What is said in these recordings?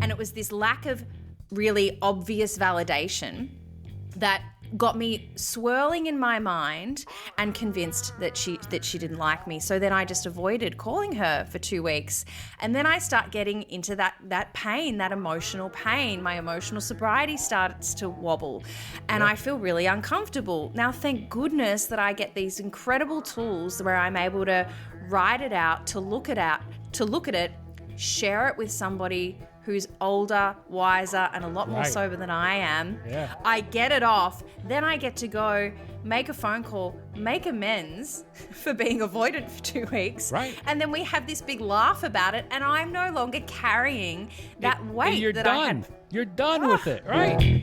And it was this lack of really obvious validation that got me swirling in my mind and convinced that she didn't like me. So then I just avoided calling her for 2 weeks. And then I start getting into that pain, that emotional pain. My emotional sobriety starts to wobble and I feel really uncomfortable. Now, thank goodness that I get these incredible tools where I'm able to write it out, to look at it, share it with somebody who's older, wiser, and a lot more sober than I am. Yeah. I get it off. Then I get to go make a phone call, make amends for being avoided for 2 weeks. Right. And then we have this big laugh about it, and I'm no longer carrying that weight you're that done. I had. You're done with it, right?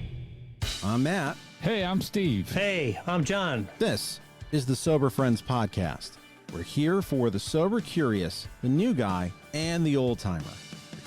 I'm Matt. Hey, I'm Steve. Hey, I'm John. This is the Sober Friends Podcast. We're here for the sober curious, the new guy, and the old timer.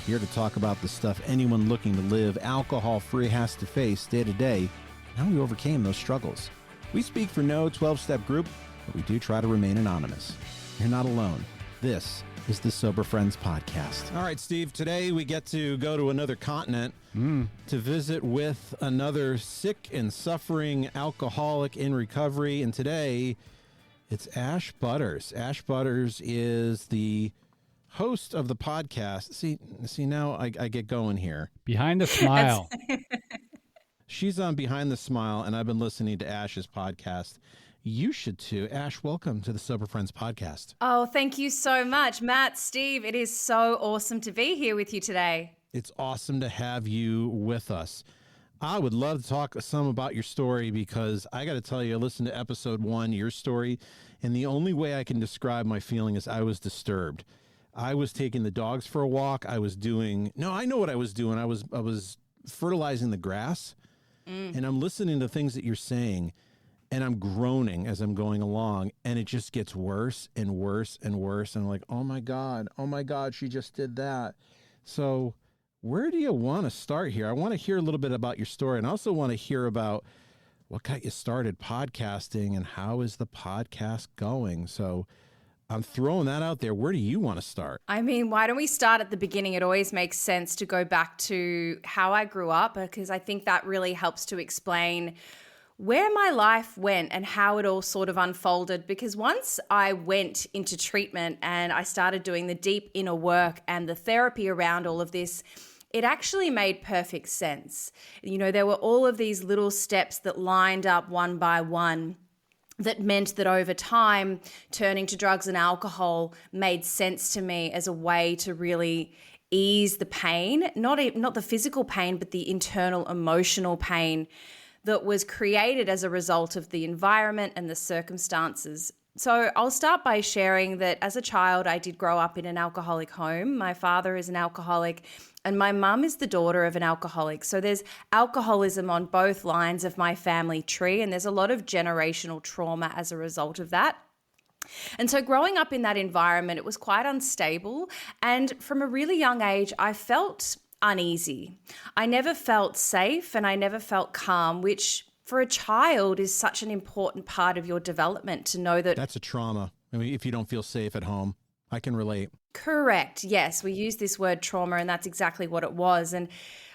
Here to talk about the stuff anyone looking to live alcohol-free has to face day to day, and how we overcame those struggles. We speak for no 12-step group, but we do try to remain anonymous. You're not alone. This is the Sober Friends Podcast. All right, Steve, today we get to go to another continent to visit with another sick and suffering alcoholic in recovery, and today it's Ash Butterss. Ash Butterss is the host of the podcast. See now I get going here. Behind the smile. She's on Behind the Smile, and I've been listening to Ash's podcast. You should too. Ash, welcome to the Sober Friends Podcast. Oh, thank you so much, Matt, Steve. It is so awesome to be here with you today. It's awesome to have you with us. I would love to talk some about your story because I got to tell you, I listened to episode 1, your story, and the only way I can describe my feeling is I was disturbed. I was taking the dogs for a walk. I know what I was doing. I was fertilizing the grass, and I'm listening to things that you're saying, and I'm groaning as I'm going along, and it just gets worse and worse and worse. And I'm like, oh my God, she just did that. So where do you want to start here? I want to hear a little bit about your story, and I also want to hear about what got you started podcasting and how is the podcast going? So I'm throwing that out there. Where do you want to start? I mean, why don't we start at the beginning? It always makes sense to go back to how I grew up because I think that really helps to explain where my life went and how it all sort of unfolded. Because once I went into treatment and I started doing the deep inner work and the therapy around all of this, it actually made perfect sense. You know, there were all of these little steps that lined up one by one that meant that over time, turning to drugs and alcohol made sense to me as a way to really ease the pain, not the physical pain, but the internal emotional pain that was created as a result of the environment and the circumstances. So I'll start by sharing that as a child, I did grow up in an alcoholic home. My father is an alcoholic and my mum is the daughter of an alcoholic. So there's alcoholism on both lines of my family tree, and there's a lot of generational trauma as a result of that. And so growing up in that environment, it was quite unstable. And from a really young age, I felt uneasy. I never felt safe and I never felt calm, which for a child is such an important part of your development to know that. That's a trauma. I mean, if you don't feel safe at home, I can relate. Correct. Yes, we use this word trauma, and that's exactly what it was. And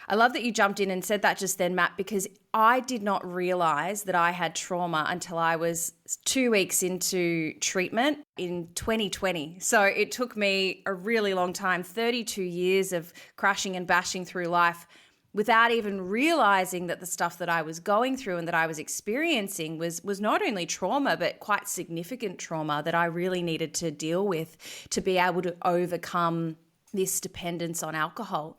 I love that you jumped in and said that just then, Matt, because I did not realize that I had trauma until I was 2 weeks into treatment in 2020. So it took me a really long time, 32 years of crashing and bashing through life without even realizing that the stuff that I was going through and that I was experiencing was not only trauma, but quite significant trauma that I really needed to deal with to be able to overcome this dependence on alcohol.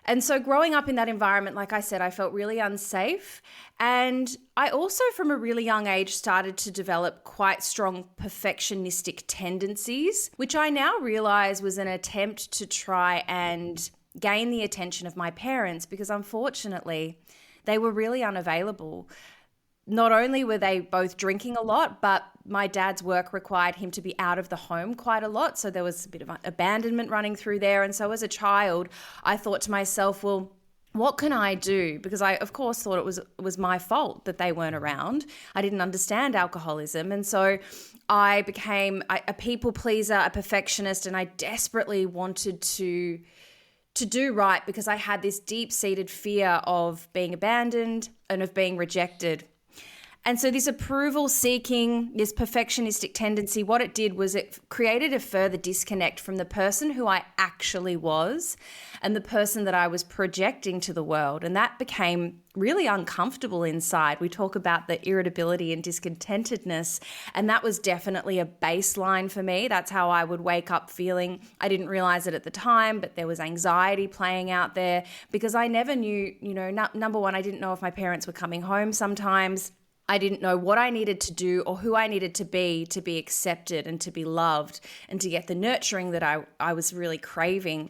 And so growing up in that environment, like I said, I felt really unsafe. And I also, from a really young age, started to develop quite strong perfectionistic tendencies, which I now realize was an attempt to try and gain the attention of my parents because unfortunately they were really unavailable. Not only were they both drinking a lot, but my dad's work required him to be out of the home quite a lot. So there was a bit of abandonment running through there. And so as a child, I thought to myself, well, what can I do? Because I, of course, thought it was my fault that they weren't around. I didn't understand alcoholism. And so I became a people pleaser, a perfectionist, and I desperately wanted to to do right because I had this deep-seated fear of being abandoned and of being rejected. And so this approval seeking, this perfectionistic tendency, what it did was it created a further disconnect from the person who I actually was and the person that I was projecting to the world. And that became really uncomfortable inside. We talk about the irritability and discontentedness, and that was definitely a baseline for me. That's how I would wake up feeling. I didn't realize it at the time, but there was anxiety playing out there because I never knew, number one, I didn't know if my parents were coming home sometimes. I didn't know what I needed to do or who I needed to be accepted and to be loved and to get the nurturing that I was really craving.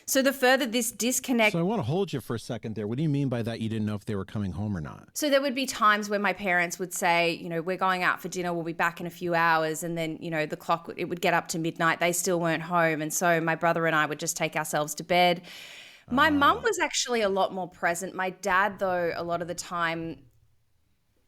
So the further this disconnect... So I want to hold you for a second there. What do you mean by that you didn't know if they were coming home or not? So there would be times where my parents would say, we're going out for dinner, we'll be back in a few hours. And then, the clock, it would get up to midnight. They still weren't home. And so my brother and I would just take ourselves to bed. My mum was actually a lot more present. My dad, though, a lot of the time...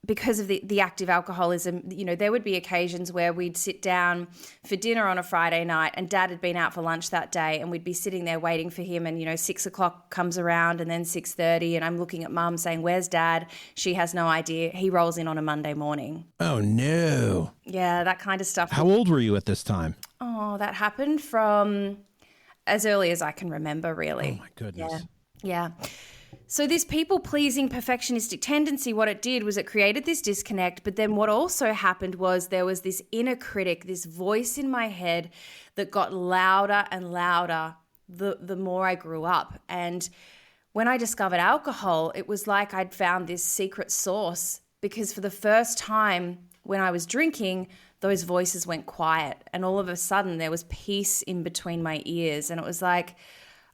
because of the active alcoholism, there would be occasions where we'd sit down for dinner on a Friday night and Dad had been out for lunch that day and we'd be sitting there waiting for him and, 6 o'clock comes around and then 6:30 and I'm looking at Mum saying, where's Dad? She has no idea. He rolls in on a Monday morning. Oh, no. Yeah, that kind of stuff. How old were you at this time? Oh, that happened from as early as I can remember, really. Oh, my goodness. Yeah. So this people-pleasing perfectionistic tendency, what it did was it created this disconnect, but then what also happened was there was this inner critic, this voice in my head that got louder and louder the more I grew up. And when I discovered alcohol, it was like I'd found this secret source because for the first time when I was drinking, those voices went quiet and all of a sudden there was peace in between my ears. And it was like,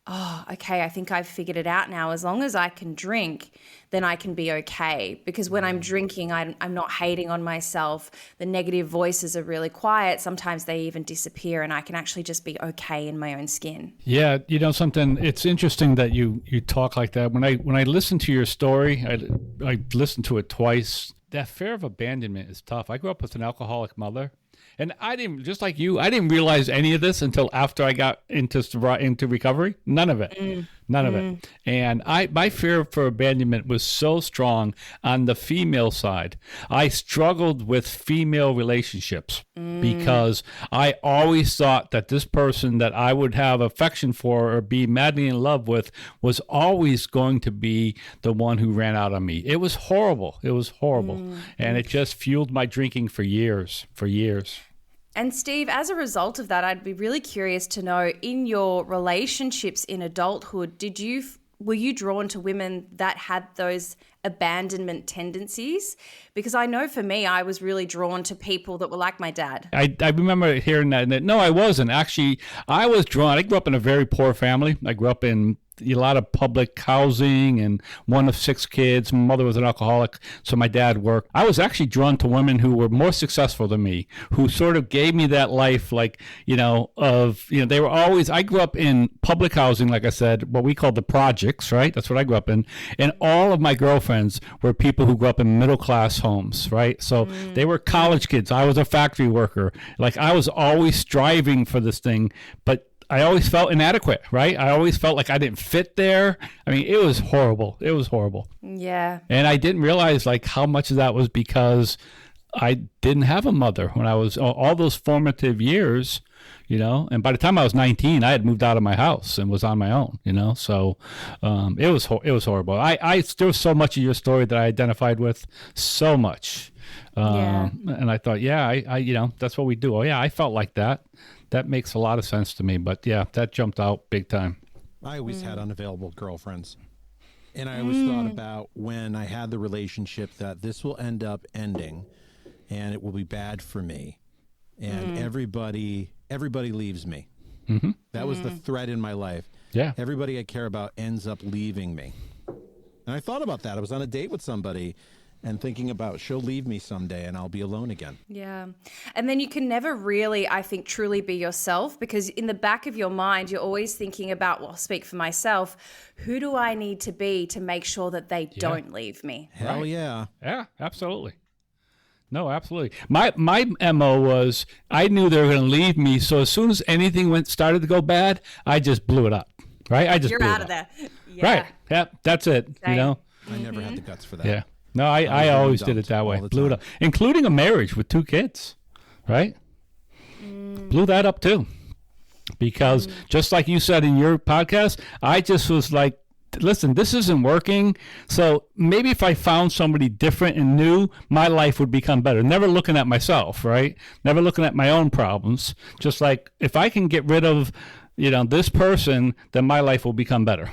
oh, okay, I think I've figured it out now. As long as I can drink, then I can be okay. Because when I'm drinking, I'm not hating on myself. The negative voices are really quiet. Sometimes they even disappear and I can actually just be okay in my own skin. Yeah, something, it's interesting that you talk like that. When I listen to your story, I listened to it twice. That fear of abandonment is tough. I grew up with an alcoholic mother. And I didn't, just like you, I didn't realize any of this until after I got into recovery. None of it. None of it. And my fear for abandonment was so strong on the female side. I struggled with female relationships because I always thought that this person that I would have affection for or be madly in love with was always going to be the one who ran out on me. It was horrible. It was horrible. And it just fueled my drinking for years. And Steve, as a result of that, I'd be really curious to know, in your relationships in adulthood, were you drawn to women that had those abandonment tendencies? Because I know for me, I was really drawn to people that were like my dad. I remember hearing that. No, I wasn't. Actually, I was drawn. I grew up in a very poor family. I grew up in a lot of public housing and one of 6 kids. My mother was an alcoholic, so my dad worked. I was actually drawn to women who were more successful than me, who sort of gave me that life, they were always, I grew up in public housing, like I said, what we call the projects, right? That's what I grew up in. And all of my girlfriends were people who grew up in middle-class homes, right? So they were college kids. I was a factory worker. Like, I was always striving for this thing, but I always felt inadequate, right? I always felt like I didn't fit there. I mean, it was horrible. It was horrible. Yeah. And I didn't realize how much of that was because I didn't have a mother when I was all those formative years, and by the time I was 19, I had moved out of my house and was on my own, so it was horrible. There was so much of your story that I identified with, so much. And I thought, I that's what we do. Oh yeah, I felt like that. That makes a lot of sense to me. But yeah, that jumped out big time. I always had unavailable girlfriends. And I always thought about when I had the relationship that this will end up ending and it will be bad for me. And everybody leaves me. Mm-hmm. That was the threat in my life. Yeah. Everybody I care about ends up leaving me. And I thought about that. I was on a date with somebody and thinking about she'll leave me someday and I'll be alone again. Yeah. And then you can never really, I think, truly be yourself because in the back of your mind, you're always thinking about, well, I'll speak for myself, who do I need to be to make sure that they don't leave me? Hell yeah. Yeah, absolutely. No, absolutely. My MO was I knew they were going to leave me. So as soon as anything started to go bad, I just blew it up. right? I just You're blew out it of there. up. Yeah. Right. Yep. That's it. Same. You know? I never had the guts for that. Yeah. No, I was getting always did it dumped that way. all the Blew it time. up, including a marriage with 2 kids, right? Blew that up too. Because just like you said in your podcast, I just was like, listen, this isn't working. So maybe if I found somebody different and new, my life would become better. Never looking at myself, right? Never looking at my own problems. Just like if I can get rid of, this person, then my life will become better.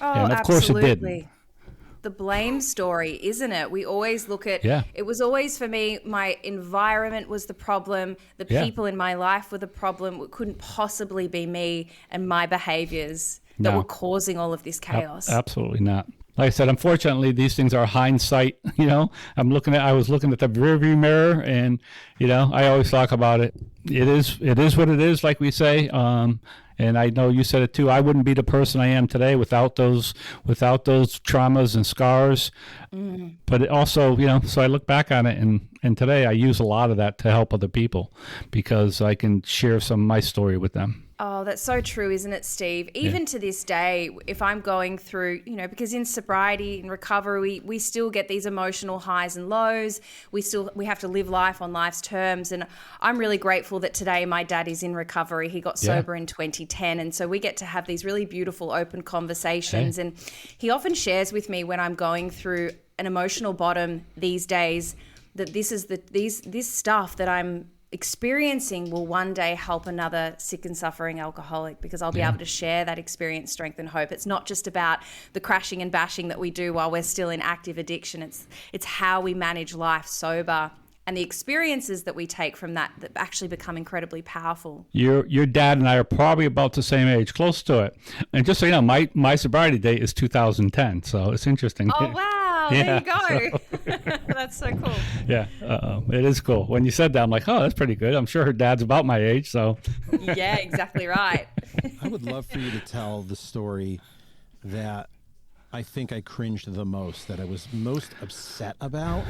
Oh, And of course it did. absolutely. The blame story, isn't it? We always look at, Yeah. it was always for me, my environment was the problem. The Yeah. people in my life were the problem. It couldn't possibly be me and my behaviors that No. were causing all of this chaos. Absolutely not. Like I said, unfortunately, these things are hindsight. I was looking at the rearview mirror, and I always talk about it. It is what it is, like we say. And I know you said it too. I wouldn't be the person I am today without those traumas and scars. But it also, so I look back on it, and today I use a lot of that to help other people because I can share some of my story with them. Oh, that's so true, isn't it, Steve? Even to this day, if I'm going through, because in sobriety, in recovery, we still get these emotional highs and lows. We have to live life on life's terms. And I'm really grateful that today my dad is in recovery. He got sober in 2010. And so we get to have these really beautiful, open conversations. And he often shares with me when I'm going through an emotional bottom these days that this stuff that I'm experiencing will one day help another sick and suffering alcoholic because I'll be able to share that experience, strength, and hope. It's not just about the crashing and bashing that we do while we're still in active addiction. It's how we manage life sober and the experiences that we take from that actually become incredibly powerful. Your dad and I are probably about the same age, close to it. And just so you know, my sobriety date is 2010, so it's interesting. Oh, wow. There you go. That's so cool. Yeah, it is cool. When you said that, I'm like, oh, that's pretty good. I'm sure her dad's about my age, so. Yeah, exactly right. I would love for you to tell the story that I think I cringed the most, that I was most upset about.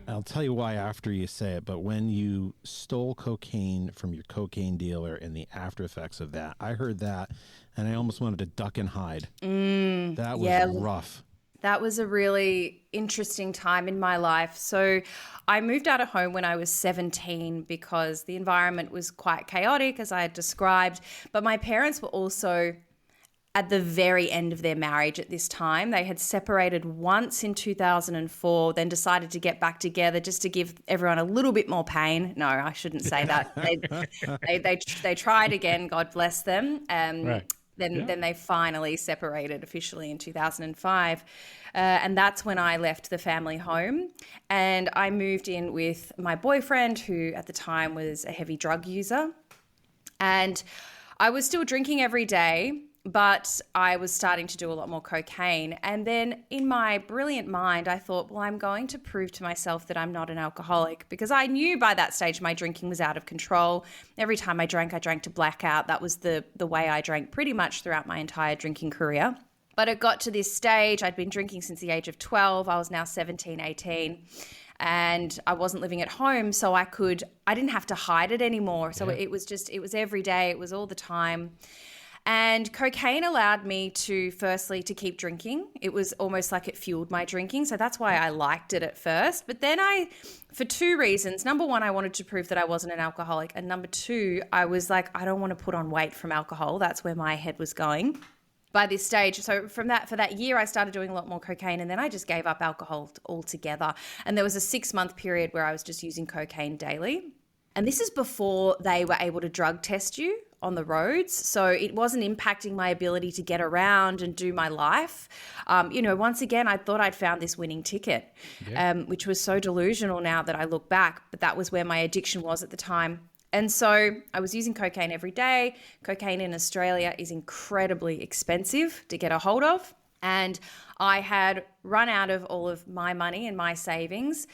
I'll tell you why after you say it, but when you stole cocaine from your cocaine dealer and the after effects of that, I heard that and I almost wanted to duck and hide. That was rough. That was a really interesting time in my life. So I moved out of home when I was 17 because the environment was quite chaotic, as I had described. But my parents were also at the very end of their marriage at this time. They had separated once in 2004, then decided to get back together just to give everyone a little bit more pain. No, I shouldn't say that. They tried again, God bless them. Right. Then they finally separated officially in 2005. And that's when I left the family home and I moved in with my boyfriend, who at the time was a heavy drug user. And I was still drinking every day, but I was starting to do a lot more cocaine. And then in my brilliant mind, I thought, well, I'm going to prove to myself that I'm not an alcoholic, because I knew by that stage my drinking was out of control. Every time I drank to blackout. That was the way I drank pretty much throughout my entire drinking career. But it got to this stage. I'd been drinking since the age of 12. I was now 17, 18. And I wasn't living at home, so I didn't have to hide it anymore. So it was every day. It was all the time. And cocaine allowed me to keep drinking. It was almost like it fueled my drinking. So that's why I liked it at first. But then for 2 reasons. Number one, I wanted to prove that I wasn't an alcoholic. And number 2, I was like, I don't want to put on weight from alcohol. That's where my head was going by this stage. So for that year, I started doing a lot more cocaine, and then I just gave up alcohol altogether. And there was a 6-month period where I was just using cocaine daily. And this is before they were able to drug test you on the roads. So it wasn't impacting my ability to get around and do my life. Once again, I thought I'd found this winning ticket, which was so delusional now that I look back, but that was where my addiction was at the time. And so I was using cocaine every day. Cocaine in Australia is incredibly expensive to get a hold of. And I had run out of all of my money and my savings.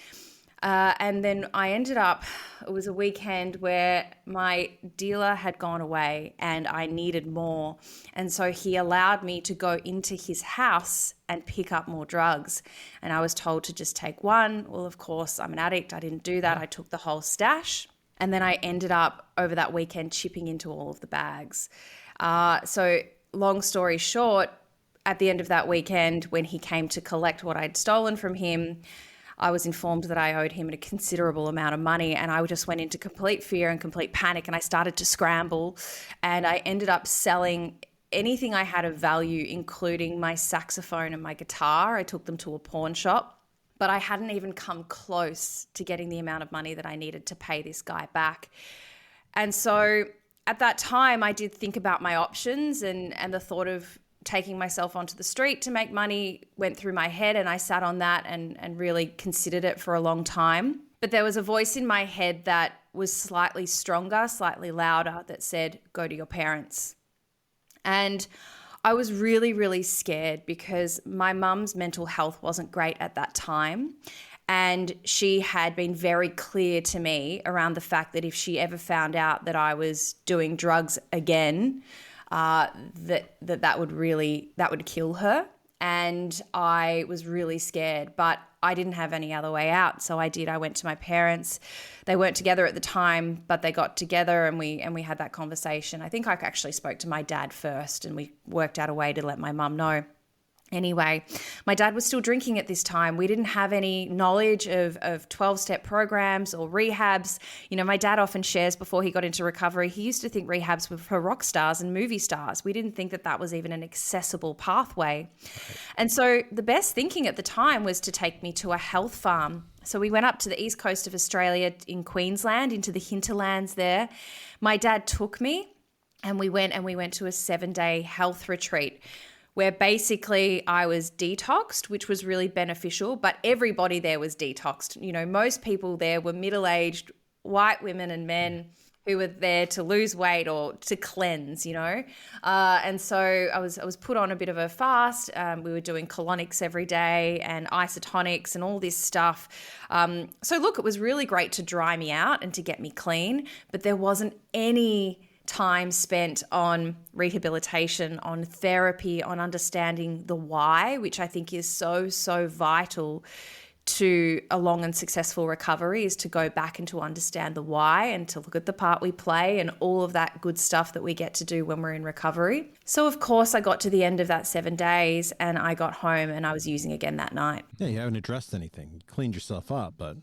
And then I ended up, it was a weekend where my dealer had gone away and I needed more. And so he allowed me to go into his house and pick up more drugs. And I was told to just take one. Well, of course, I'm an addict. I didn't do that. I took the whole stash. And then I ended up over that weekend chipping into all of the bags. So long story short, at the end of that weekend, when he came to collect what I'd stolen from him, I was informed that I owed him a considerable amount of money, and I just went into complete fear and complete panic, and I started to scramble, and I ended up selling anything I had of value, including my saxophone and my guitar. I took them to a pawn shop, but I hadn't even come close to getting the amount of money that I needed to pay this guy back. And so at that time, I did think about my options, and the thought of taking myself onto the street to make money went through my head, and I sat on that and really considered it for a long time. But there was a voice in my head that was slightly stronger, slightly louder, that said, go to your parents. And I was really, really scared because my mum's mental health wasn't great at that time. And she had been very clear to me around the fact that if she ever found out that I was doing drugs again, that would kill her. And I was really scared, but I didn't have any other way out. So I went to my parents. They weren't together at the time, but they got together and we had that conversation. I think I actually spoke to my dad first, and we worked out a way to let my mum know. Anyway, my dad was still drinking at this time. We didn't have any knowledge of 12-step programs or rehabs. You know, my dad often shares before he got into recovery, he used to think rehabs were for rock stars and movie stars. We didn't think that was even an accessible pathway. And so the best thinking at the time was to take me to a health farm. So we went up to the east coast of Australia in Queensland, into the hinterlands there. My dad took me and we went to a 7-day health retreat, where basically I was detoxed, which was really beneficial, but everybody there was detoxed. You know, most people there were middle-aged white women and men who were there to lose weight or to cleanse, you know. And so I was put on a bit of a fast. We were doing colonics every day and isotonics and all this stuff. So look, it was really great to dry me out and to get me clean, but there wasn't any time spent on rehabilitation, on therapy, on understanding the why, which I think is so, so vital to a long and successful recovery, is to go back and to understand the why and to look at the part we play and all of that good stuff that we get to do when we're in recovery. So of course I got to the end of that 7 days and I got home and I was using again that night. Yeah, you haven't addressed anything. You cleaned yourself up, but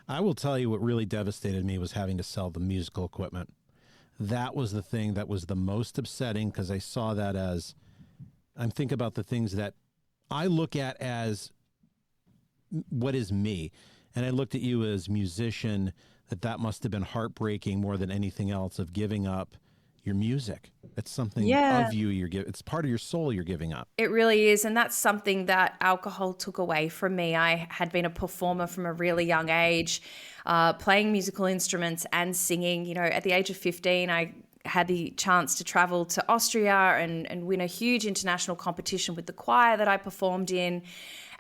I will tell you what really devastated me was having to sell the musical equipment. That was the thing that was the most upsetting, because I saw that as, I'm thinking about the things that I look at as what is me. And I looked at you as musician, that must have been heartbreaking more than anything else, of giving up your music. It's something of you you're giving. It's part of your soul you're giving up. It really is. And that's something that alcohol took away from me. I had been a performer from a really young age, playing musical instruments and singing. You know, at the age of 15, I had the chance to travel to Austria and win a huge international competition with the choir that I performed in.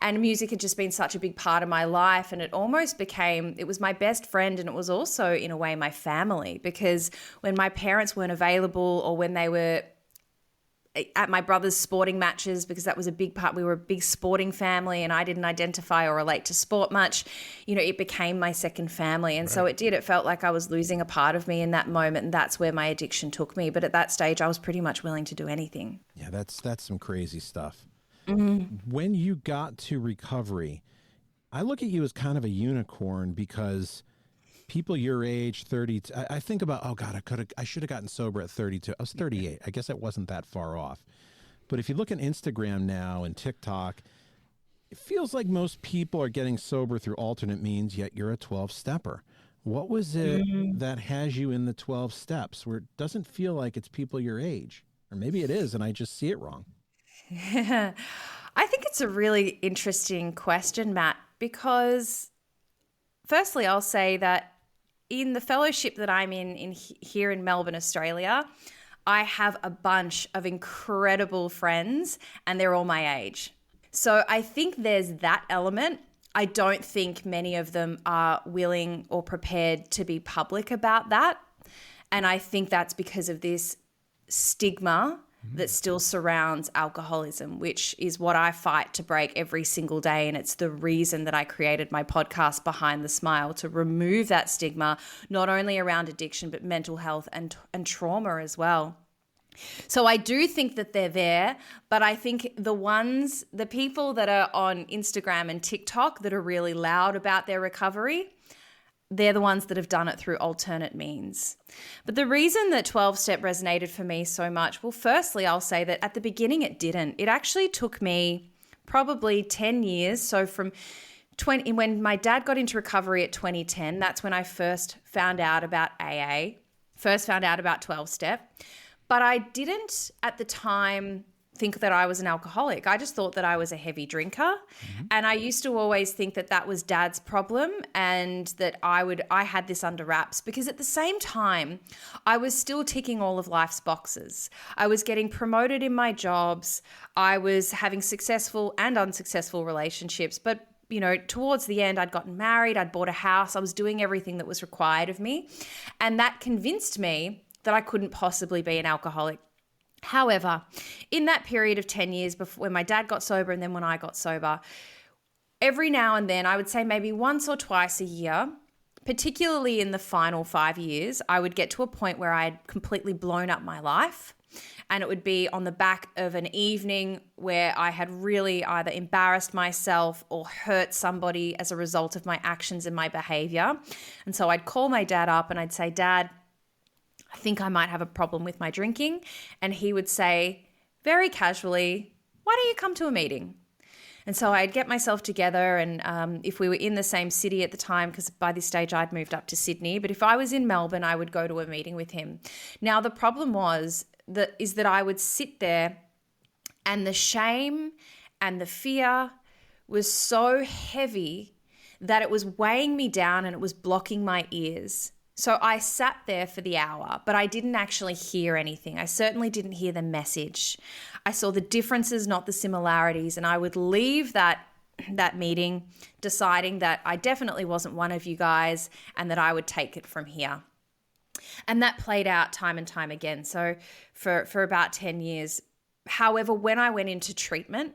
And music had just been such a big part of my life, and it almost became, it was my best friend, and it was also in a way my family, because when my parents weren't available or when they were at my brother's sporting matches, because that was a big part, we were a big sporting family and I didn't identify or relate to sport much, you know, it became my second family. And so it felt like I was losing a part of me in that moment, and that's where my addiction took me. But at that stage, I was pretty much willing to do anything. Yeah, that's some crazy stuff. Mm-hmm. When you got to recovery, I look at you as kind of a unicorn, because people your age, 30, I think about, oh God, I should have gotten sober at 32. I was 38. I guess it wasn't that far off. But if you look at Instagram now and TikTok, it feels like most people are getting sober through alternate means, yet you're a 12-stepper. What was it that has you in the 12 steps where it doesn't feel like it's people your age? Or maybe it is, and I just see it wrong. I think it's a really interesting question, Matt, because firstly, I'll say that in the fellowship that I'm in here in Melbourne, Australia, I have a bunch of incredible friends and they're all my age. So I think there's that element. I don't think many of them are willing or prepared to be public about that. And I think that's because of this stigma that still surrounds alcoholism, which is what I fight to break every single day. And it's the reason that I created my podcast, Behind the Smile, to remove that stigma, not only around addiction, but mental health and trauma as well. So I do think that they're there, but I think the people that are on Instagram and TikTok that are really loud about their recovery, they're the ones that have done it through alternate means. But the reason that 12-step resonated for me so much, well, firstly, I'll say that at the beginning it didn't. It actually took me probably 10 years. So from when my dad got into recovery at 2010, that's when I first found out about AA, first found out about 12-step. But I didn't at the time think that I was an alcoholic. I just thought that I was a heavy drinker. Mm-hmm. And I used to always think that that was Dad's problem and that I had this under wraps, because at the same time, I was still ticking all of life's boxes. I was getting promoted in my jobs. I was having successful and unsuccessful relationships. But, you know, towards the end, I'd gotten married, I'd bought a house, I was doing everything that was required of me. And that convinced me that I couldn't possibly be an alcoholic. However, in that period of 10 years before, when my dad got sober and then when I got sober, every now and then, I would say maybe once or twice a year, particularly in the final 5 years, I would get to a point where I had completely blown up my life. And it would be on the back of an evening where I had really either embarrassed myself or hurt somebody as a result of my actions and my behavior. And so I'd call my dad up and I'd say, "Dad, I think I might have a problem with my drinking." And he would say very casually, "Why don't you come to a meeting?" And so I'd get myself together, and if we were in the same city at the time, because by this stage I'd moved up to Sydney, but if I was in Melbourne, I would go to a meeting with him. Now, the problem is that I would sit there and the shame and the fear was so heavy that it was weighing me down and it was blocking my ears. So I sat there for the hour, but I didn't actually hear anything. I certainly didn't hear the message. I saw the differences, not the similarities, and I would leave that meeting deciding that I definitely wasn't one of you guys and that I would take it from here. And that played out time and time again. So for about 10 years. However, when I went into treatment,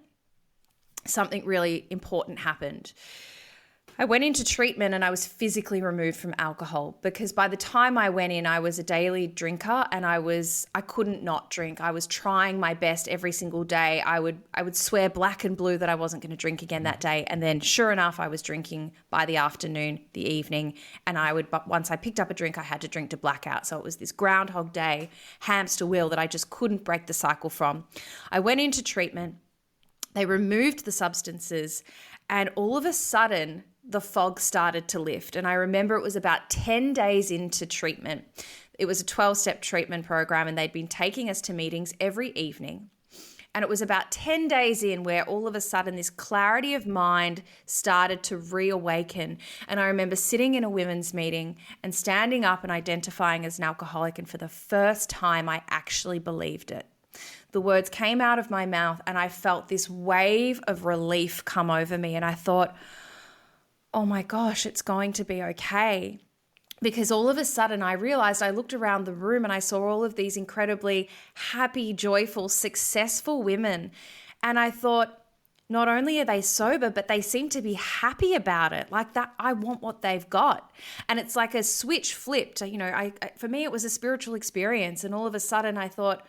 something really important happened. I went into treatment and I was physically removed from alcohol, because by the time I went in, I was a daily drinker and I couldn't not drink. I was trying my best every single day. I would swear black and blue that I wasn't going to drink again that day. And then sure enough, I was drinking by the afternoon, the evening. And but once I picked up a drink, I had to drink to blackout. So it was this Groundhog Day hamster wheel that I just couldn't break the cycle from. I went into treatment. They removed the substances, and all of a sudden, the fog started to lift. And I remember it was about 10 days into treatment. It was a 12-step treatment program, and they'd been taking us to meetings every evening. And it was about 10 days in where all of a sudden this clarity of mind started to reawaken. And I remember sitting in a women's meeting and standing up and identifying as an alcoholic. And for the first time, I actually believed it. The words came out of my mouth and I felt this wave of relief come over me. And I thought, oh my gosh, it's going to be okay. Because all of a sudden I realized, I looked around the room and I saw all of these incredibly happy, joyful, successful women. And I thought, not only are they sober, but they seem to be happy about it. Like that, I want what they've got. And it's like a switch flipped. You know, for me, it was a spiritual experience. And all of a sudden I thought,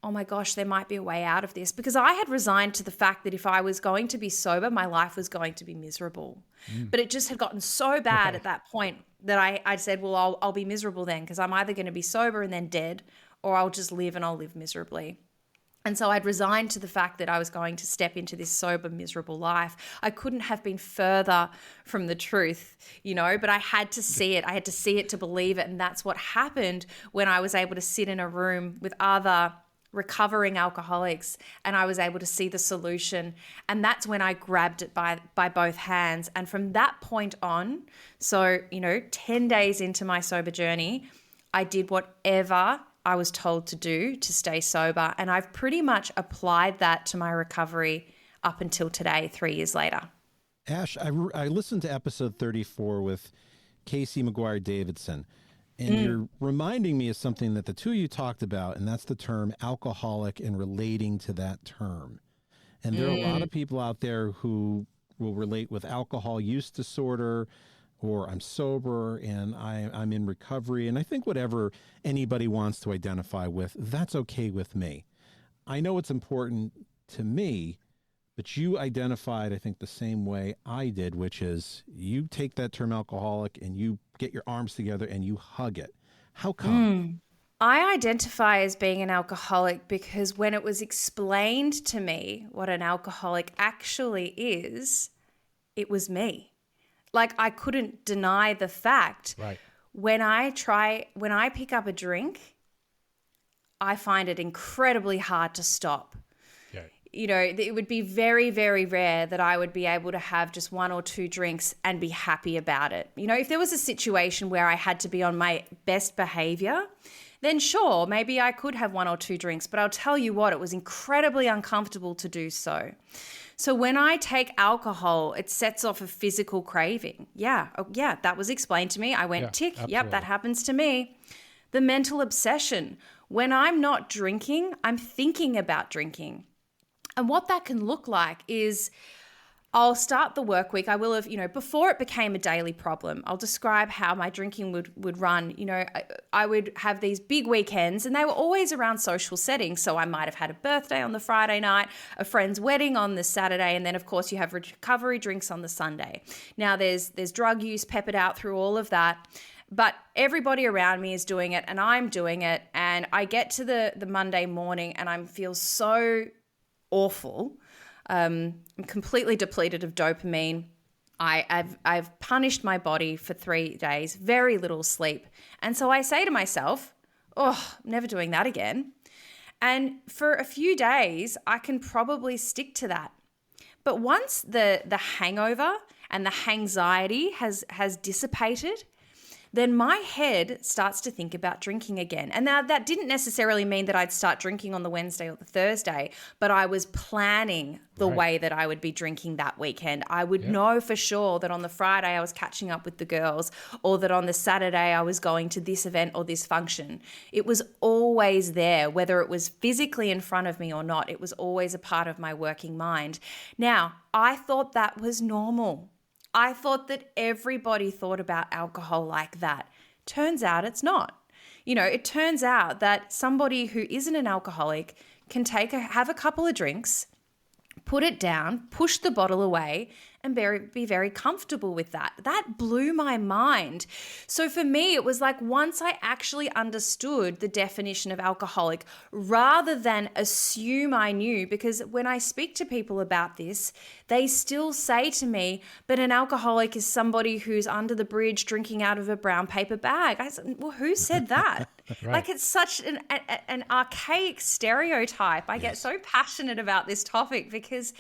oh my gosh, there might be a way out of this, because I had resigned to the fact that if I was going to be sober, my life was going to be miserable. But it just had gotten so bad at that point that I said, well, I'll be miserable then, because I'm either going to be sober and then dead, or I'll just live and I'll live miserably. And so I'd resigned to the fact that I was going to step into this sober, miserable life. I couldn't have been further from the truth, you know, but I had to see it. I had to see it to believe it. And that's what happened when I was able to sit in a room with other recovering alcoholics and I was able to see the solution. And that's when I grabbed it by both hands. And from that point on, so, 10 days into my sober journey, I did whatever I was told to do to stay sober. And I've pretty much applied that to my recovery up until today, 3 years later. Ash, I listened to episode 34 with Casey McGuire Davidson. And you're reminding me of something that the two of you talked about, and that's the term alcoholic and relating to that term. And there are a lot of people out there who will relate with alcohol use disorder or I'm sober and I'm in recovery. And I think whatever anybody wants to identify with, that's okay with me. I know it's important to me, but you identified, I think, the same way I did, which is you take that term alcoholic and you get your arms together and you hug it. How come? I identify as being an alcoholic because when it was explained to me what an alcoholic actually is, it was me. Like, I couldn't deny the fact. Right. When I pick up a drink, I find it incredibly hard to stop. Yeah. You know, it would be very, very rare that I would be able to have just 1 or 2 drinks and be happy about it. You know, if there was a situation where I had to be on my best behavior, then sure, maybe I could have 1 or 2 drinks. But I'll tell you what, it was incredibly uncomfortable to do so. So when I take alcohol, it sets off a physical craving. Yeah, that was explained to me. I went, tick, absolutely. Yep, that happens to me. The mental obsession. When I'm not drinking, I'm thinking about drinking. And what that can look like is I'll start the work week. I will have, before it became a daily problem, I'll describe how my drinking would run. I would have these big weekends and they were always around social settings. So I might have had a birthday on the Friday night, a friend's wedding on the Saturday, and then of course you have recovery drinks on the Sunday. Now there's drug use peppered out through all of that. But everybody around me is doing it and I'm doing it. And I get to the Monday morning and I feel so awful. I'm completely depleted of dopamine. I've punished my body for 3 days, very little sleep. And so I say to myself, oh, I'm never doing that again. And for a few days, I can probably stick to that. But once the hangover and the hangxiety has dissipated, then my head starts to think about drinking again. And now that didn't necessarily mean that I'd start drinking on the Wednesday or the Thursday, but I was planning the way that I would be drinking that weekend. I would know for sure that on the Friday I was catching up with the girls, or that on the Saturday I was going to this event or this function. It was always there, whether it was physically in front of me or not. It was always a part of my working mind. Now, I thought that was normal. I thought that everybody thought about alcohol like that. Turns out it's not. It turns out that somebody who isn't an alcoholic can have a couple of drinks, put it down, push the bottle away, and be very comfortable with that. That blew my mind. So for me, it was like once I actually understood the definition of alcoholic, rather than assume I knew, because when I speak to people about this, they still say to me, but an alcoholic is somebody who's under the bridge drinking out of a brown paper bag. I said, well, who said that? Right. Like, it's such an archaic stereotype. I get so passionate about this topic because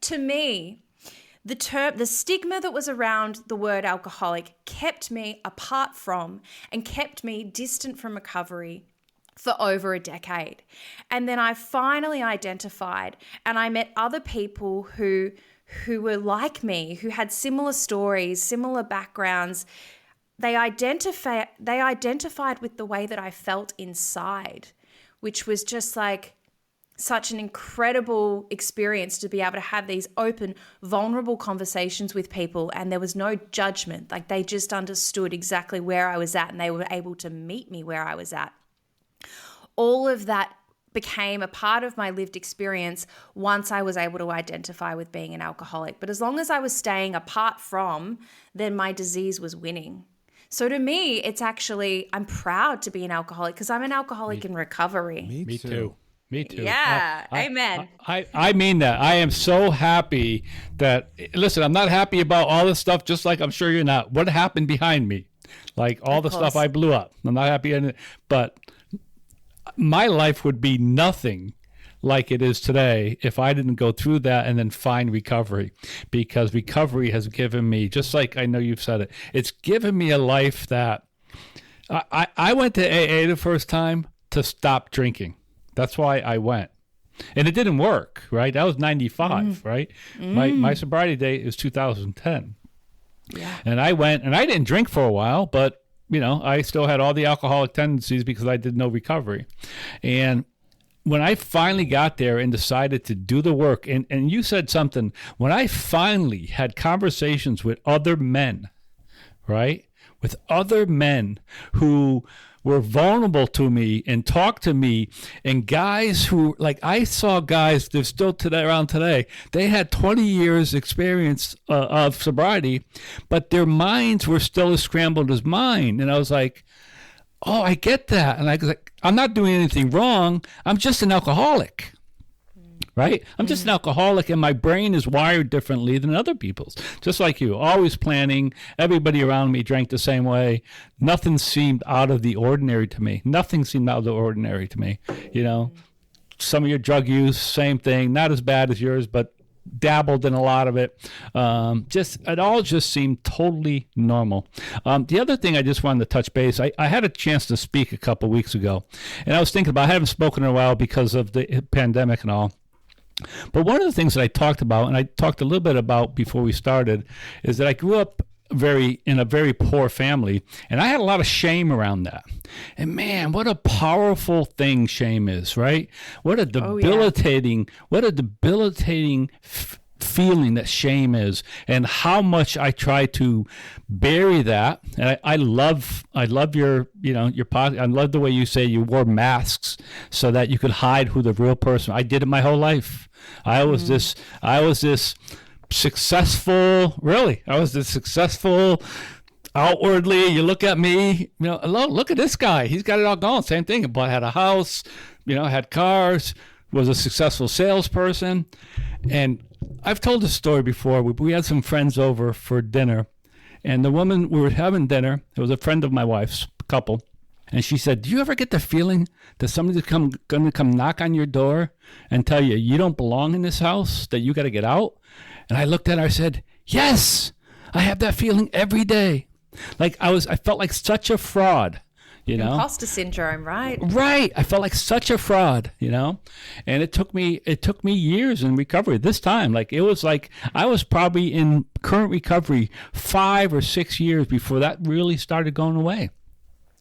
to me, the stigma that was around the word alcoholic kept me apart from and kept me distant from recovery for over a decade. And then I finally identified, and I met other people who were like me, who had similar stories, similar backgrounds. They identified with the way that I felt inside, which was just like such an incredible experience to be able to have these open, vulnerable conversations with people, and there was no judgment. Like, they just understood exactly where I was at and they were able to meet me where I was at. All of that became a part of my lived experience once I was able to identify with being an alcoholic. But as long as I was staying apart from, then my disease was winning. So to me, it's actually, I'm proud to be an alcoholic because I'm an alcoholic in recovery. Me too. Me too. Yeah, amen. I mean that. I am so happy that, listen, I'm not happy about all this stuff, just like I'm sure you're not. What happened behind me? Like all the stuff I blew up. I'm not happy in it. But my life would be nothing like it is today if I didn't go through that and then find recovery, because recovery has given me, just like I know you've said it, it's given me a life that I went to AA the first time to stop drinking. That's why I went. And it didn't work, right? That was 95, right? My sobriety date is 2010. Yeah. And I went, and I didn't drink for a while, but, I still had all the alcoholic tendencies because I did no recovery. And when I finally got there and decided to do the work, and you said something, when I finally had conversations with other men, right? With other men who were vulnerable to me and talked to me, and guys who, like, I saw guys, they're still today around today, they had 20 years experience of sobriety, but their minds were still as scrambled as mine. And I was like, oh, I get that. And I was like, I'm not doing anything wrong. I'm just an alcoholic. Right? I'm just an alcoholic, and my brain is wired differently than other people's. Just like you, always planning. Everybody around me drank the same way. Nothing seemed out of the ordinary to me. Nothing seemed out of the ordinary to me. You know, some of your drug use, same thing. Not as bad as yours, but dabbled in a lot of it. It all just seemed totally normal. The other thing I just wanted to touch base, I had a chance to speak a couple weeks ago, and I was thinking about, I haven't spoken in a while because of the pandemic and all. But one of the things that I talked about, and I talked a little bit about before we started, is that I grew up in a very poor family, and I had a lot of shame around that. And man, what a powerful thing shame is, right? What a debilitating, feeling that shame is, and how much I try to bury that. And I love your podcast. I love the way you say you wore masks so that you could hide who the real person. I did it my whole life. I was this successful, outwardly. You look at me, look at this guy. He's got it all going. Same thing. But had a house, had cars, was a successful salesperson. And I've told this story before. We had some friends over for dinner, and the woman, we were having dinner. It was a friend of my wife's, couple. And she said, do you ever get the feeling that somebody's going to come knock on your door and tell you, you don't belong in this house, that you got to get out? And I looked at her, I said, yes, I have that feeling every day. Like I felt like such a fraud, Imposter syndrome, right? Right. I felt like such a fraud, and it took me years in recovery. This time, like it was like I was probably in current recovery 5 or 6 years before that really started going away.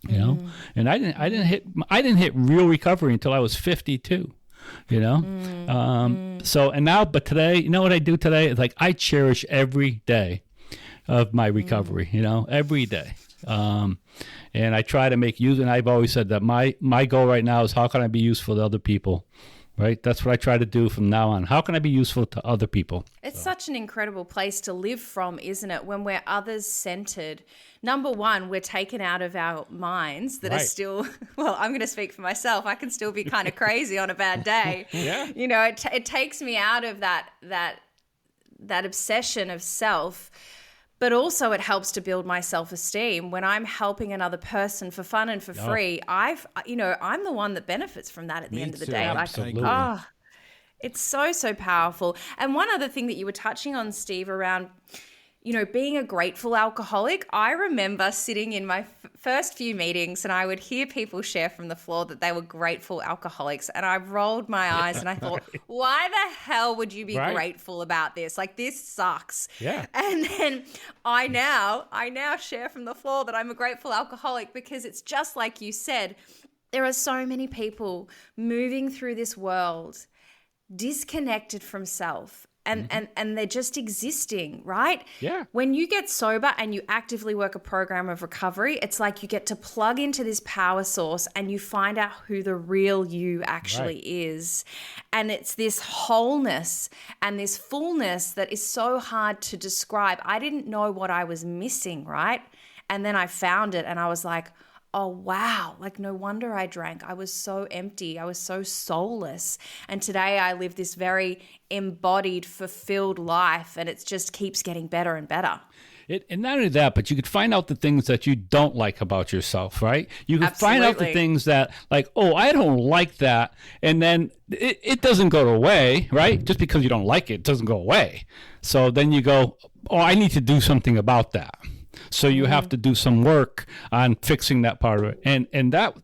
And I didn't hit real recovery until I was 52. So, and now, but today, you know what I do today? It's like I cherish every day of my recovery, every day. And I try to make use, and I've always said that my goal right now is how can I be useful to other people, right? That's what I try to do from now on. How can I be useful to other people? It's such an incredible place to live from, isn't it? When we're others-centered. Number one, we're taken out of our minds that are still, well, I'm going to speak for myself. I can still be kind of crazy on a bad day. Yeah. It takes me out of that obsession of self. But also it helps to build my self-esteem. When I'm helping another person for fun and for free, I'm the one that benefits from that at the end of the day. Absolutely. It's so powerful. And one other thing that you were touching on, Steve, around, being a grateful alcoholic. I remember sitting in my first few meetings and I would hear people share from the floor that they were grateful alcoholics. And I rolled my eyes and I thought, why the hell would you be grateful about this? Like, this sucks. Yeah. And then I now share from the floor that I'm a grateful alcoholic, because it's just like you said, there are so many people moving through this world disconnected from self. And they're just existing, right? Yeah. When you get sober and you actively work a program of recovery, it's like you get to plug into this power source and you find out who the real you actually is. And it's this wholeness and this fullness that is so hard to describe. I didn't know what I was missing, right? And then I found it and I was like, oh, wow, like no wonder I drank. I was so empty. I was so soulless. And today I live this very embodied, fulfilled life, and it just keeps getting better and better. And not only that, but you could find out the things that you don't like about yourself, right? You could find out the things that, like, oh, I don't like that. And then it doesn't go away, right? Just because you don't like it, it doesn't go away. So then you go, oh, I need to do something about that. So you have to do some work on fixing that part of it. And that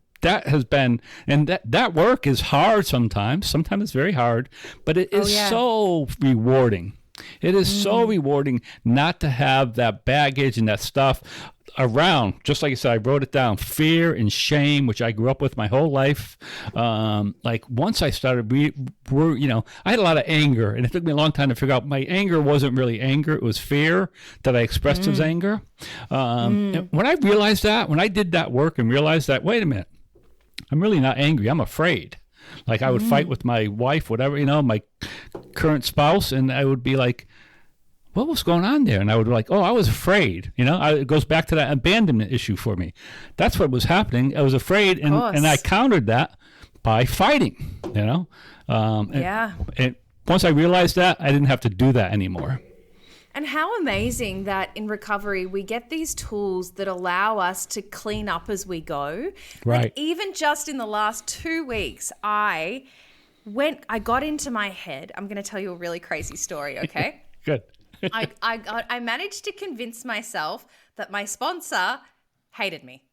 has been, and that work is hard sometimes. Sometimes it's very hard, but it is so rewarding. It is so rewarding not to have that baggage and that stuff around. Just like I said, I wrote it down: fear and shame, which I grew up with my whole life. Like once I started, I had a lot of anger, and it took me a long time to figure out my anger wasn't really anger; it was fear that I expressed as anger. And when I realized that, when I did that work and realized that, wait a minute, I'm really not angry; I'm afraid. Like I would fight with my wife, whatever, my current spouse, and I would be like, what was going on there? And I would be like, oh, I was afraid. It goes back to that abandonment issue for me. That's what was happening. I was afraid, and I countered that by fighting, And once I realized that, I didn't have to do that anymore. And how amazing that in recovery we get these tools that allow us to clean up as we go. Right. Like even just in the last 2 weeks, I got into my head. I'm going to tell you a really crazy story, okay? Good. I managed to convince myself that my sponsor hated me.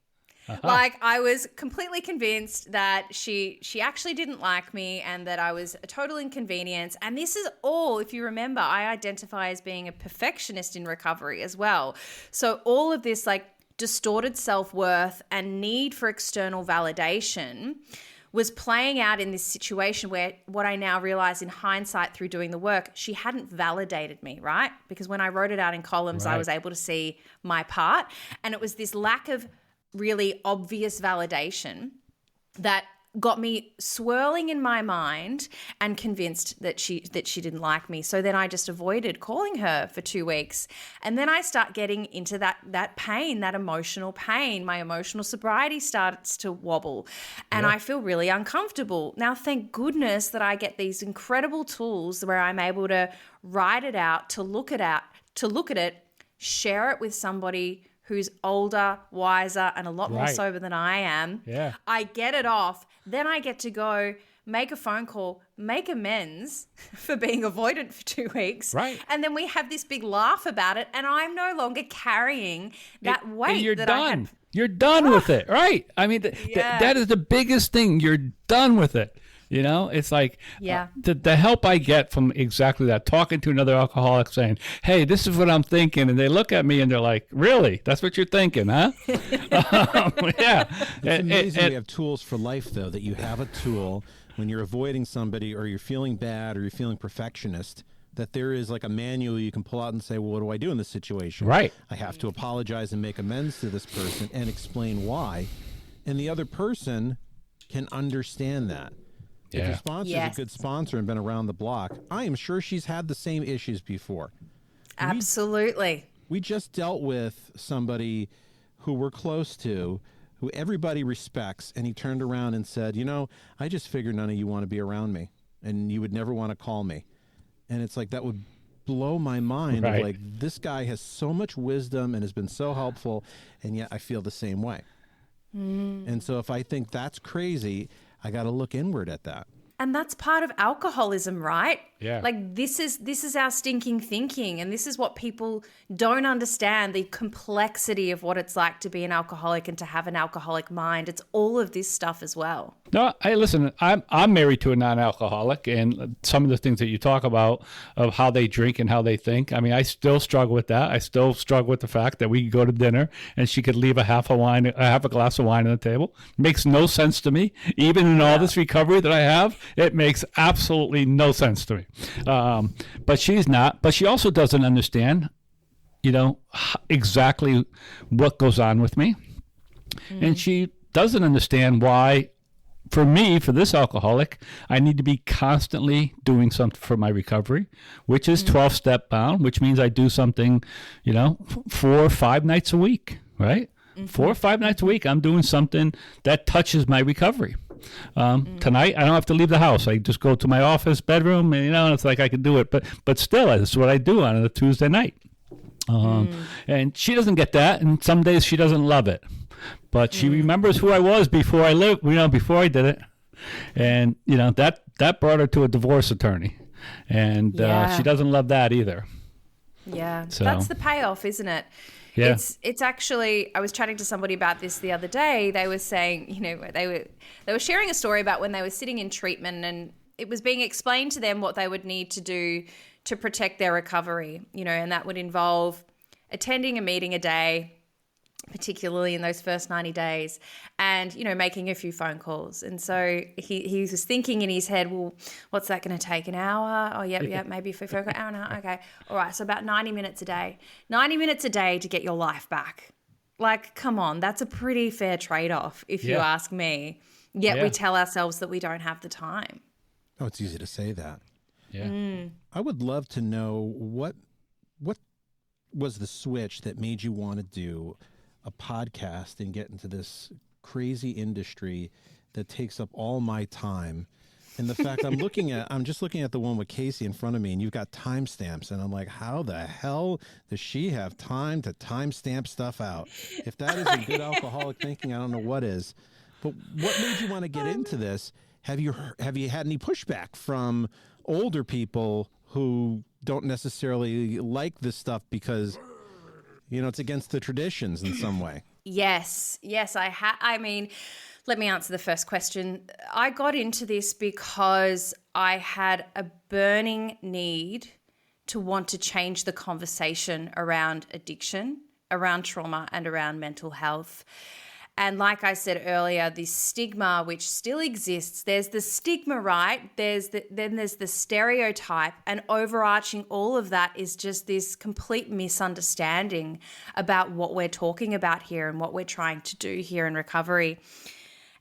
Uh-huh. Like I was completely convinced that she actually didn't like me and that I was a total inconvenience. And this is all, if you remember, I identify as being a perfectionist in recovery as well. So all of this like distorted self-worth and need for external validation was playing out in this situation where what I now realize in hindsight through doing the work, she hadn't validated me, right? Because when I wrote it out in columns, I was able to see my part. And it was this lack of really obvious validation that got me swirling in my mind and convinced that she didn't like me. So then I just avoided calling her for 2 weeks. And then I start getting into that pain, that emotional pain. My emotional sobriety starts to wobble and I feel really uncomfortable. Now, thank goodness that I get these incredible tools where I'm able to write it out, to look at it, share it with somebody who's older, wiser, and a lot more sober than I am. Yeah. I get it off. Then I get to go make a phone call, make amends for being avoidant for 2 weeks. Right. And then we have this big laugh about it, and I'm no longer carrying that weight and you're that done. I had. You're done with it, right? I mean, that is the biggest thing. You're done with it. It's like the help I get from exactly that, talking to another alcoholic saying, hey, this is what I'm thinking. And they look at me and they're like, really? That's what you're thinking, huh? Yeah. It's amazing we have tools for life, though, that you have a tool when you're avoiding somebody or you're feeling bad or you're feeling perfectionist, that there is like a manual you can pull out and say, well, what do I do in this situation? Right. I have to apologize and make amends to this person and explain why. And the other person can understand that. If your sponsor is a good sponsor and been around the block, I am sure she's had the same issues before. Absolutely. We just dealt with somebody who we're close to, who everybody respects, and he turned around and said, I just figured none of you want to be around me, and you would never want to call me. And it's like, that would blow my mind. Right. Like, this guy has so much wisdom and has been so helpful, and yet I feel the same way. And so if I think that's crazy, I got to look inward at that. And that's part of alcoholism, right? Yeah. Like this is our stinking thinking, and this is what people don't understand, the complexity of what it's like to be an alcoholic and to have an alcoholic mind. It's all of this stuff as well. No, listen, I'm married to a non-alcoholic, and some of the things that you talk about of how they drink and how they think, I mean, I still struggle with that. I still struggle with the fact that we could go to dinner and she could leave a half a glass of wine on the table. Makes no sense to me. Even in all this recovery that I have, it makes absolutely no sense to me. But she's not. But she also doesn't understand, exactly what goes on with me. And she doesn't understand why, for me, for this alcoholic, I need to be constantly doing something for my recovery, which is 12-step bound, which means I do something, 4 or 5 nights a week, right? 4 or 5 nights a week, I'm doing something that touches my recovery. Tonight, I don't have to leave the house. I just go to my office bedroom, and it's like I can do it. But still, that's what I do on a Tuesday night. And she doesn't get that, and some days she doesn't love it. But she remembers who I was before I lived, before I did it. And, that brought her to a divorce attorney. And she doesn't love that either. Yeah, so that's the payoff, isn't it? Yeah. It's actually, I was chatting to somebody about this the other day. They were saying, they were sharing a story about when they were sitting in treatment, and it was being explained to them what they would need to do to protect their recovery, and that would involve attending a meeting a day, particularly in those first 90 days, and, making a few phone calls. And so he was thinking in his head, well, what's that going to take, an hour? Oh, yep, maybe if we focus an hour and a half. Okay. All right. So about 90 minutes a day. 90 minutes a day to get your life back. Like, come on, that's a pretty fair trade-off if you ask me. Yet we tell ourselves that we don't have the time. Oh, it's easy to say that. Yeah. I would love to know what was the switch that made you want to do a podcast and get into this crazy industry that takes up all my time. And the fact I'm just looking at the one with Casey in front of me, and you've got timestamps, and I'm like, how the hell does she have time to timestamp stuff out? If that isn't good alcoholic thinking, I don't know what is. But what made you want to get into this? Have you had any pushback from older people who don't necessarily like this stuff because, it's against the traditions in some way? Yes, I mean, let me answer the first question. I got into this because I had a burning need to want to change the conversation around addiction, around trauma, and around mental health. And like I said earlier, this stigma, which still exists, there's the stigma, right? Then there's the stereotype, and overarching all of that is just this complete misunderstanding about what we're talking about here and what we're trying to do here in recovery.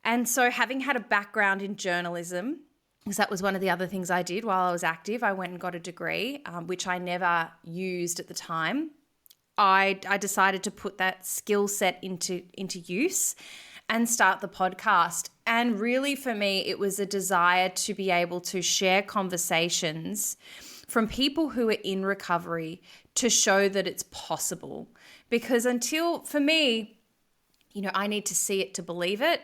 And so having had a background in journalism, because that was one of the other things I did while I was active, I went and got a degree, which I never used at the time. I decided to put that skill set into use and start the podcast. And really for me, it was a desire to be able to share conversations from people who are in recovery to show that it's possible. Because for me, I need to see it to believe it.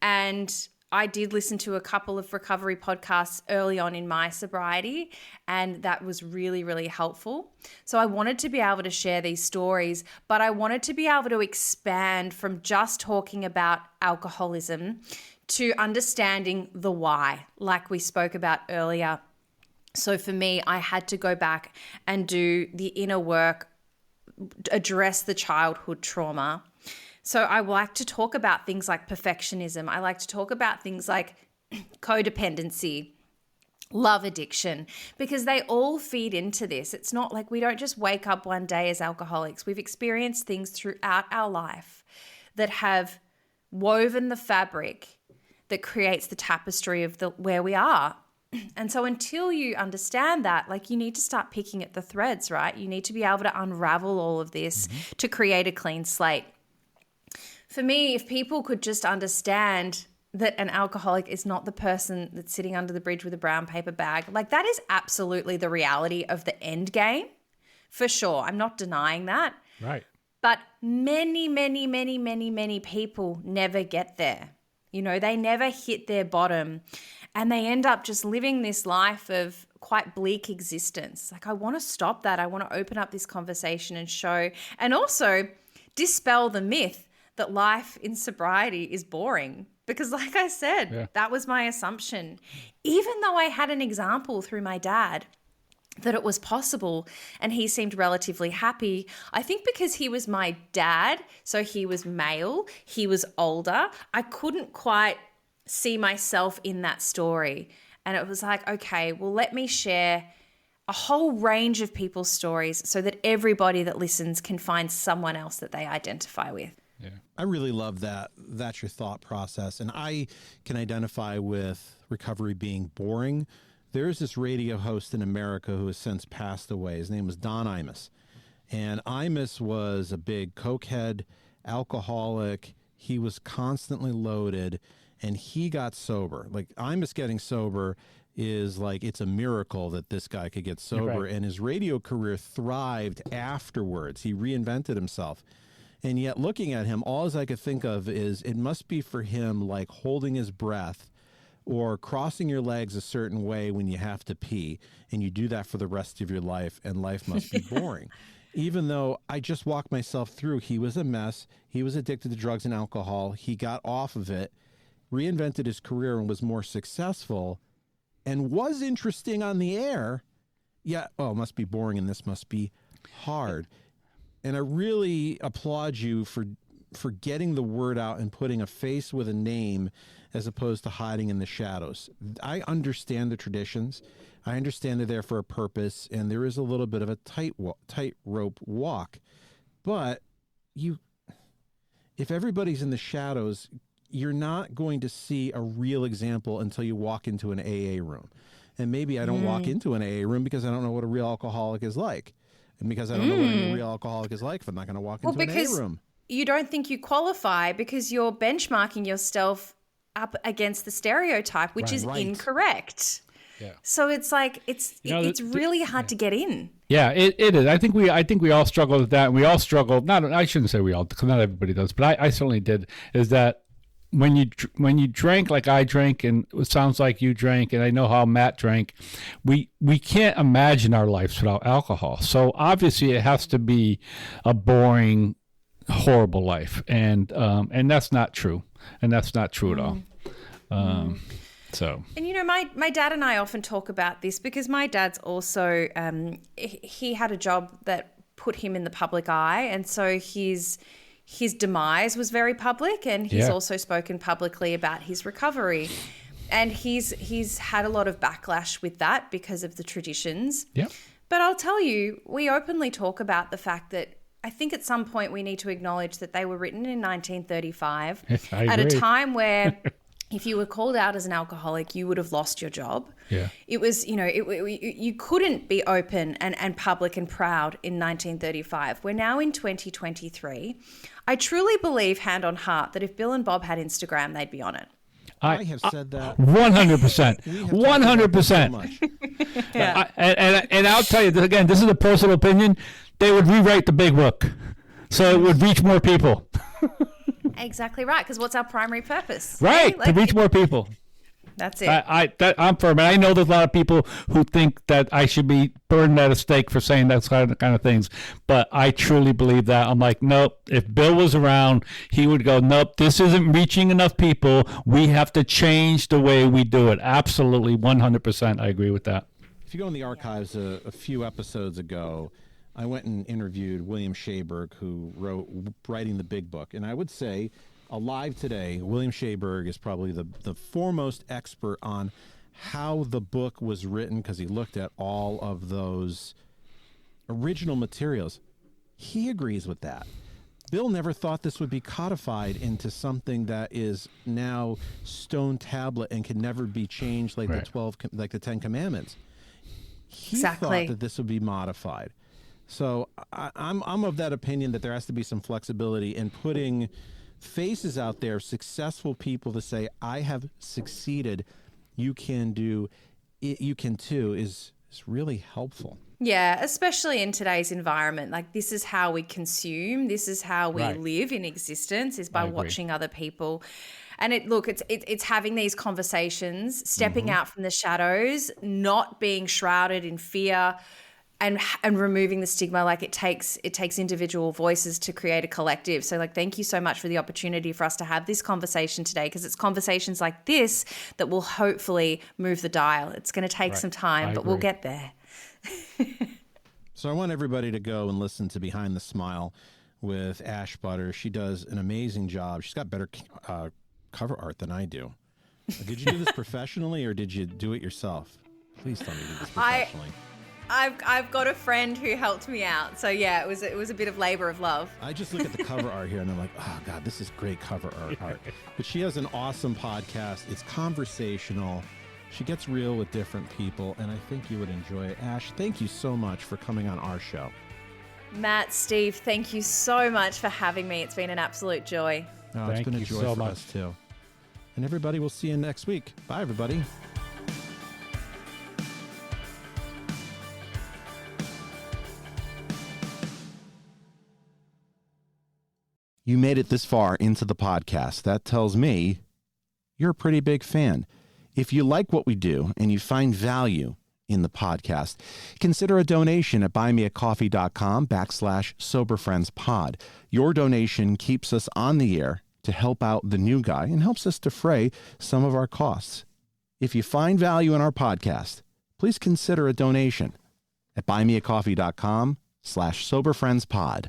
And I did listen to a couple of recovery podcasts early on in my sobriety, and that was really, really helpful. So I wanted to be able to share these stories, but I wanted to be able to expand from just talking about alcoholism to understanding the why, like we spoke about earlier. So for me, I had to go back and do the inner work, address the childhood trauma. So I like to talk about things like perfectionism. I like to talk about things like codependency, love addiction, because they all feed into this. It's not like we don't just wake up one day as alcoholics. We've experienced things throughout our life that have woven the fabric that creates the tapestry of where we are. And so until you understand that, you need to start picking at the threads, right? You need to be able to unravel all of this to create a clean slate. For me, if people could just understand that an alcoholic is not the person that's sitting under the bridge with a brown paper bag, that is absolutely the reality of the end game, for sure. I'm not denying that. Right. But many, many, many, many, many people never get there. They never hit their bottom, and they end up just living this life of quite bleak existence. I want to stop that. I want to open up this conversation and show, and also dispel the myth that life in sobriety is boring. Because like I said, that was my assumption. Even though I had an example through my dad that it was possible and he seemed relatively happy, I think because he was my dad, so he was male, he was older, I couldn't quite see myself in that story. And it was okay, well, let me share a whole range of people's stories so that everybody that listens can find someone else that they identify with. Yeah. I really love that. That's your thought process. And I can identify with recovery being boring. There's this radio host in America who has since passed away. His name was Don Imus. And Imus was a big cokehead, alcoholic. He was constantly loaded, and he got sober. Imus getting sober is it's a miracle that this guy could get sober. Right. And his radio career thrived afterwards. He reinvented himself. And yet looking at him, all I could think of is it must be for him like holding his breath or crossing your legs a certain way when you have to pee, and you do that for the rest of your life, and life must be boring. Even though I just walked myself through, he was a mess. He was addicted to drugs and alcohol. He got off of it, reinvented his career, and was more successful, and was interesting on the air. yeah, oh, it must be boring and this must be hard. And I really applaud you for getting the word out and putting a face with a name as opposed to hiding in the shadows. I understand the traditions. I understand they're there for a purpose, and there is a little bit of a tightrope walk. But if everybody's in the shadows, you're not going to see a real example until you walk into an AA room. And maybe I don't walk into an AA room because I don't know what a real alcoholic is like. And because I don't know what a real alcoholic is like, if I'm not going to walk into an AA room. You don't think you qualify because you're benchmarking yourself up against the stereotype, which is incorrect. Yeah. So it's like it's really hard to get in. Yeah, it is. I think we all struggle with that. We all struggle. I shouldn't say we all, because not everybody does, but I certainly did. Is that when you drank like I drank, and it sounds like you drank, and I know how Matt drank, we can't imagine our lives without alcohol. So obviously it has to be a boring, horrible life, and that's not true, and that's not true at all. So, and my dad and I often talk about this because my dad's also he had a job that put him in the public eye, and so his demise was very public, and he's also spoken publicly about his recovery, and he's had a lot of backlash with that because of the traditions. Yeah. But I'll tell you, we openly talk about the fact that I think at some point we need to acknowledge that they were written in 1935 at a time where if you were called out as an alcoholic, you would have lost your job. Yeah. It was, you couldn't be open and public and proud in 1935. We're now in 2023. I truly believe, hand on heart, that if Bill and Bob had Instagram, they'd be on it. I have said that 100%. 100%. Yeah. And I'll tell you, again, this is a personal opinion. They would rewrite the big book so it would reach more people. Exactly right, because what's our primary purpose? Right, to reach more people. That's it. I'm firm. And I know there's a lot of people who think that I should be burned at a stake for saying that kind of things. But I truly believe that. I'm like, nope, if Bill was around, he would go, nope, this isn't reaching enough people. We have to change the way we do it. Absolutely, 100%. I agree with that. If you go in the archives a few episodes ago, I went and interviewed William Shaberg, who wrote Writing the Big Book. And I would say, alive today, William Shaberg is probably the foremost expert on how the book was written, because he looked at all of those original materials. He agrees with that. Bill never thought this would be codified into something that is now stone tablet and can never be changed like the 10 Commandments. He thought that this would be modified. So I'm of that opinion that there has to be some flexibility in putting faces out there, successful people, to say, I have succeeded, you can do it, you can too, is really helpful. Yeah, especially in today's environment. Like, this is how we consume, this is how we live in existence, is by watching other people. And it's having these conversations, stepping out from the shadows, not being shrouded in fear, and removing the stigma. Like, it takes individual voices to create a collective. So, like, thank you so much for the opportunity for us to have this conversation today, because it's conversations like this that will hopefully move the dial. It's going to take some time, but we'll get there. So I want everybody to go and listen to Behind the Smile with Ash Butterss. She does an amazing job. She's got better cover art than I do. Did you do this professionally, or did you do it yourself? Please tell me you did this professionally. I've got a friend who helped me out. So yeah, it was a bit of labor of love. I just look at the cover art here and I'm like, oh God, this is great cover art. But she has an awesome podcast. It's conversational. She gets real with different people, and I think you would enjoy it. Ash, thank you so much for coming on our show. Matt, Steve, thank you so much for having me. It's been an absolute joy. Oh, it's been a joy for us too. And everybody, we'll see you next week. Bye, everybody. You made it this far into the podcast. That tells me you're a pretty big fan. If you like what we do and you find value in the podcast, consider a donation at buymeacoffee.com/soberfriendspod. Your donation keeps us on the air to help out the new guy and helps us defray some of our costs. If you find value in our podcast, please consider a donation. at buymeacoffee.com/soberfriendspod.